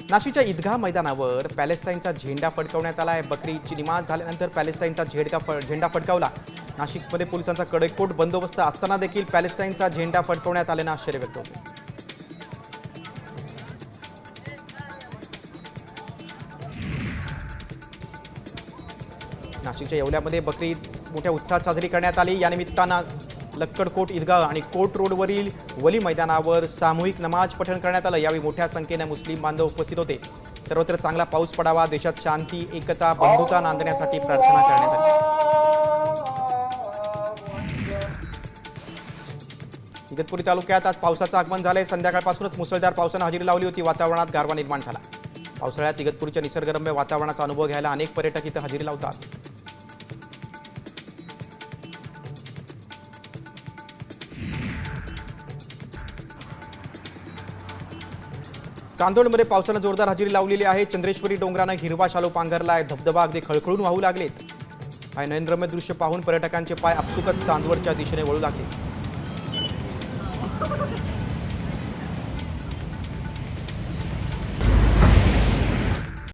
नाशिकच्या ईदगाह मैदानावर पॅलेस्टाईनचा झेंडा फडकवण्यात आला आहे। बकरी ईदची नमाज झाल्यानंतर पॅलेस्टाईनचा झेंडा फडकावला। नाशिकमध्ये पोलिसांचा कडेकोट बंदोबस्त असताना देखील पॅलेस्टाईनचा झेंडा फडकवण्यात आल्यानं आश्चर्य व्यक्त होते। नाशिकच्या येवल्यामध्ये बकरी ईद मोठ्या उत्साहात साजरी करण्यात आली। या निमित्तानं लक्कडकोट ईदगाह आणि कोट रोडवरील वली मैदानावर सामूहिक नमाज पठण करण्यात आलं। यावेळी मोठ्या संख्येने मुस्लिम बांधव उपस्थित होते। सर्वत्र चांगला पाऊस पडावा, देशात शांती, एकता, बंधुता नांदण्यासाठी प्रार्थना करण्यात आली। इगतपुरी तालुक्यात आज पावसाचं आगमन झालंय। संध्याकाळपासूनच मुसळधार पावसानं हजेरी लावली होती। वातावरणात गारवा निर्माण झाला। पावसाळ्यात इगतपुरीच्या निसर्गरम्य वातावरणाचा अनुभव घ्यायला अनेक पर्यटक इथं हजेरी लावतात। चांदोडमध्ये पावसानं जोरदार हजेरी लावलेली आहे। चंद्रेश्वरी डोंगरानं हिरवा शालू पांघरलाय। धबधबा अगदी खळखळून वाहू लागलेत। हा नयनरम्य दृश्य पाहून पर्यटकांचे पाय आपसुकच चांदवडच्या दिशेने वळू लागले।